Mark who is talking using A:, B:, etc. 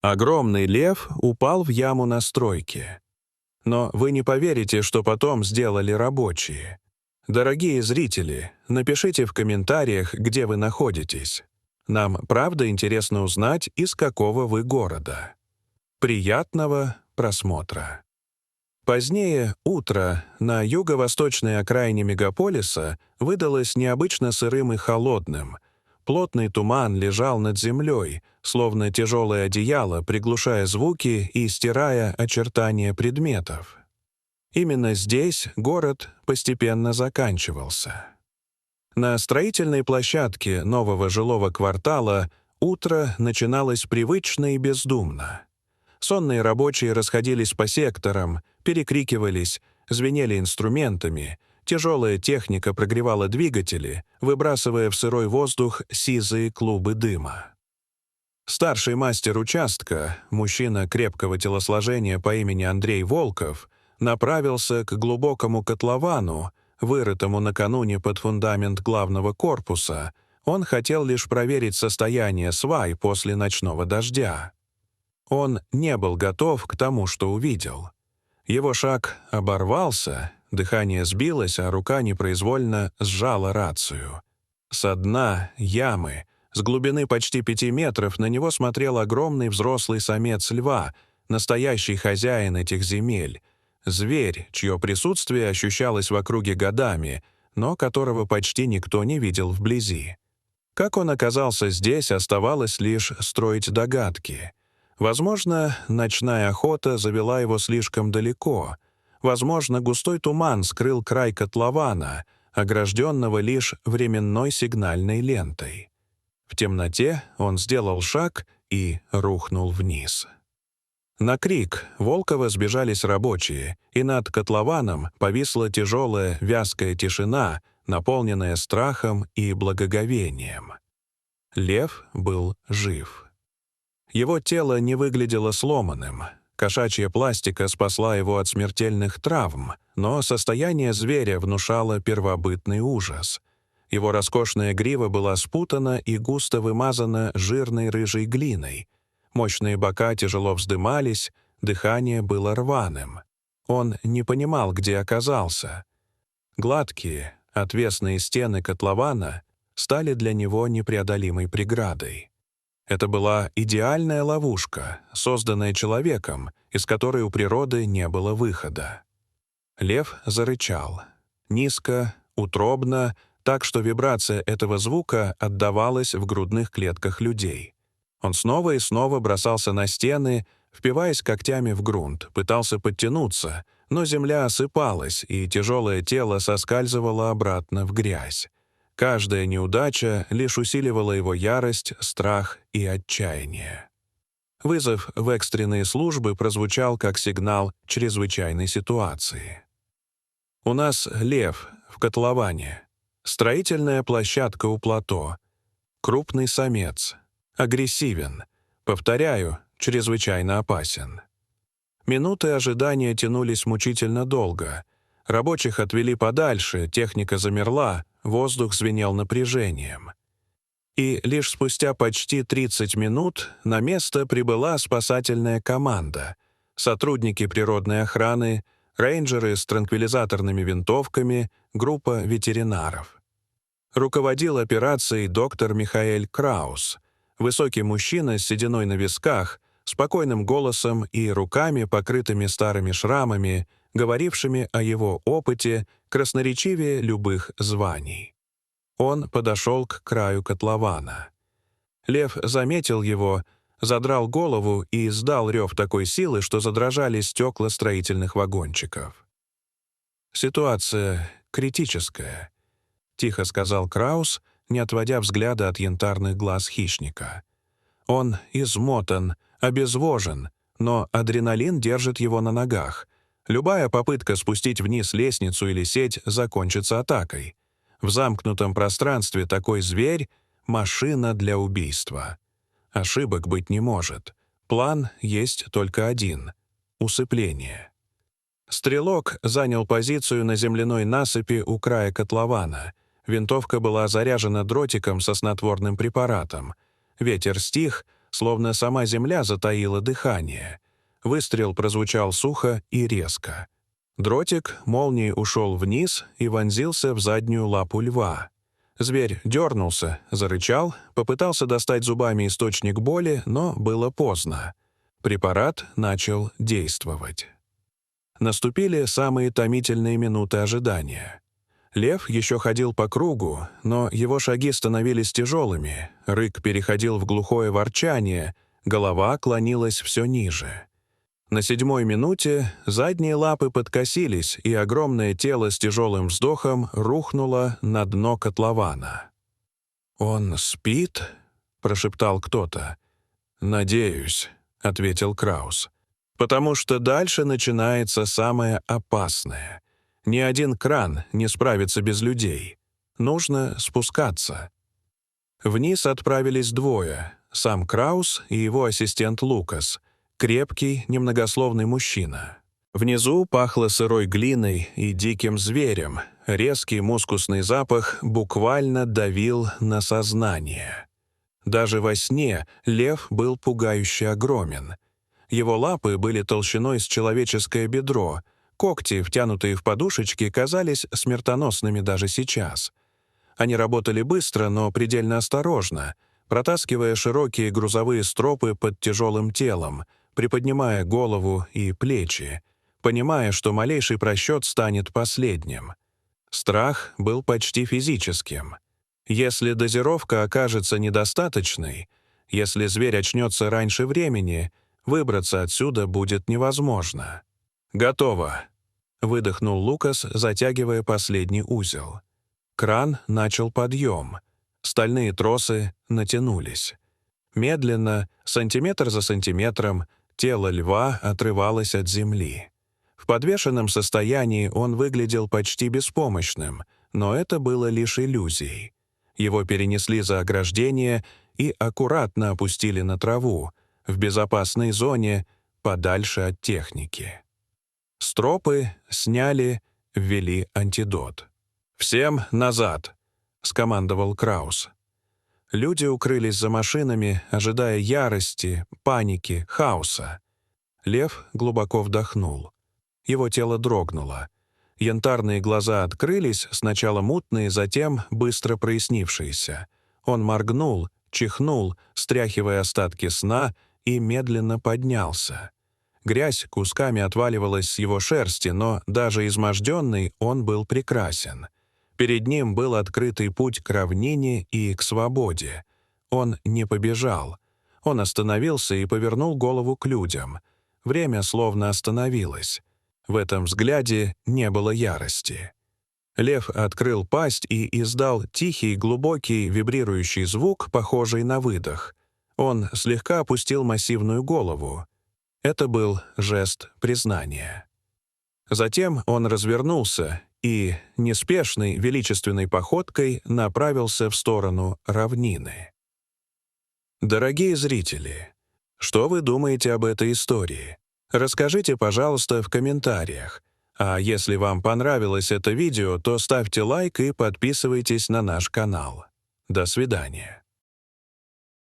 A: Огромный лев упал в яму на стройке. Но вы не поверите, что потом сделали рабочие. Дорогие зрители, напишите в комментариях, где вы находитесь. Нам правда интересно узнать, из какого вы города. Приятного просмотра. Позднее утро на юго-восточной окраине мегаполиса выдалось необычно сырым и холодным. Плотный туман лежал над землей, словно тяжелое одеяло, приглушая звуки и стирая очертания предметов. Именно здесь город постепенно заканчивался. На строительной площадке нового жилого квартала утро начиналось привычно и бездумно. Сонные рабочие расходились по секторам, перекрикивались, звенели инструментами, тяжелая техника прогревала двигатели, выбрасывая в сырой воздух сизые клубы дыма. Старший мастер участка, мужчина крепкого телосложения по имени Андрей Волков, направился к глубокому котловану, вырытому накануне под фундамент главного корпуса. Он хотел лишь проверить состояние свай после ночного дождя. Он не был готов к тому, что увидел. Его шаг оборвался, дыхание сбилось, а рука непроизвольно сжала рацию. Со дна ямы, с глубины почти 5 метров, на него смотрел огромный взрослый самец льва, настоящий хозяин этих земель, зверь, чье присутствие ощущалось в округе годами, но которого почти никто не видел вблизи. Как он оказался здесь, оставалось лишь строить догадки. Возможно, ночная охота завела его слишком далеко. Возможно, густой туман скрыл край котлована, огражденного лишь временной сигнальной лентой. В темноте он сделал шаг и рухнул вниз. На крик Волкова сбежались рабочие, и над котлованом повисла тяжелая вязкая тишина, наполненная страхом и благоговением. Лев был жив. Его тело не выглядело сломанным. Кошачья пластика спасла его от смертельных травм, но состояние зверя внушало первобытный ужас. Его роскошная грива была спутана и густо вымазана жирной рыжей глиной. Мощные бока тяжело вздымались, дыхание было рваным. Он не понимал, где оказался. Гладкие, отвесные стены котлована стали для него непреодолимой преградой. Это была идеальная ловушка, созданная человеком, из которой у природы не было выхода. Лев зарычал. Низко, утробно, так что вибрация этого звука отдавалась в грудных клетках людей. Он снова и снова бросался на стены, впиваясь когтями в грунт, пытался подтянуться, но земля осыпалась, и тяжелое тело соскальзывало обратно в грязь. Каждая неудача лишь усиливала его ярость, страх и отчаяние. Вызов в экстренные службы прозвучал как сигнал чрезвычайной ситуации. «У нас лев в котловане. Строительная площадка у плато. Крупный самец. Агрессивен. Повторяю, чрезвычайно опасен». Минуты ожидания тянулись мучительно долго. Рабочих отвели подальше, техника замерла, воздух звенел напряжением. И лишь спустя почти 30 минут на место прибыла спасательная команда, сотрудники природной охраны, рейнджеры с транквилизаторными винтовками, группа ветеринаров. Руководил операцией доктор Михаэль Краус, высокий мужчина с сединой на висках, спокойным голосом и руками, покрытыми старыми шрамами, говорившими о его опыте, красноречивее любых званий. Он подошел к краю котлована. Лев заметил его, задрал голову и издал рев такой силы, что задрожали стекла строительных вагончиков. «Ситуация критическая», — тихо сказал Краус, не отводя взгляда от янтарных глаз хищника. «Он измотан, обезвожен, но адреналин держит его на ногах. Любая попытка спустить вниз лестницу или сеть закончится атакой. В замкнутом пространстве такой зверь — машина для убийства. Ошибок быть не может. План есть только один — усыпление». Стрелок занял позицию на земляной насыпи у края котлована. Винтовка была заряжена дротиком со снотворным препаратом. Ветер стих, словно сама земля затаила дыхание. Выстрел прозвучал сухо и резко. Дротик молнией ушел вниз и вонзился в заднюю лапу льва. Зверь дернулся, зарычал, попытался достать зубами источник боли, но было поздно. Препарат начал действовать. Наступили самые томительные минуты ожидания. Лев еще ходил по кругу, но его шаги становились тяжелыми, рык переходил в глухое ворчание, голова клонилась все ниже. На 7-й минуте задние лапы подкосились, и огромное тело с тяжелым вздохом рухнуло на дно котлована. «Он спит?» — прошептал кто-то. «Надеюсь», — ответил Краус. «Потому что дальше начинается самое опасное. Ни один кран не справится без людей. Нужно спускаться». Вниз отправились двое — сам Краус и его ассистент Лукас, крепкий, немногословный мужчина. Внизу пахло сырой глиной и диким зверем. Резкий мускусный запах буквально давил на сознание. Даже во сне лев был пугающе огромен. Его лапы были толщиной с человеческое бедро, когти, втянутые в подушечки, казались смертоносными даже сейчас. Они работали быстро, но предельно осторожно, протаскивая широкие грузовые стропы под тяжелым телом, приподнимая голову и плечи, понимая, что малейший просчет станет последним. Страх был почти физическим. Если дозировка окажется недостаточной, если зверь очнется раньше времени, выбраться отсюда будет невозможно. «Готово», — выдохнул Лукас, затягивая последний узел. Кран начал подъем. Стальные тросы натянулись. Медленно, сантиметр за сантиметром, тело льва отрывалось от земли. В подвешенном состоянии он выглядел почти беспомощным, но это было лишь иллюзией. Его перенесли за ограждение и аккуратно опустили на траву, в безопасной зоне, подальше от техники. Стропы сняли, ввели антидот. «Всем назад!» — скомандовал Краус. Люди укрылись за машинами, ожидая ярости, паники, хаоса. Лев глубоко вдохнул. Его тело дрогнуло. Янтарные глаза открылись, сначала мутные, затем быстро прояснившиеся. Он моргнул, чихнул, стряхивая остатки сна, и медленно поднялся. Грязь кусками отваливалась с его шерсти, но даже изможденный он был прекрасен. Перед ним был открытый путь к равнине и к свободе. Он не побежал. Он остановился и повернул голову к людям. Время словно остановилось. В этом взгляде не было ярости. Лев открыл пасть и издал тихий, глубокий, вибрирующий звук, похожий на выдох. Он слегка опустил массивную голову. Это был жест признания. Затем он развернулся и неспешной, величественной походкой направился в сторону равнины. Дорогие зрители, что вы думаете об этой истории? Расскажите, пожалуйста, в комментариях. А если вам понравилось это видео, то ставьте лайк и подписывайтесь на наш канал. До свидания.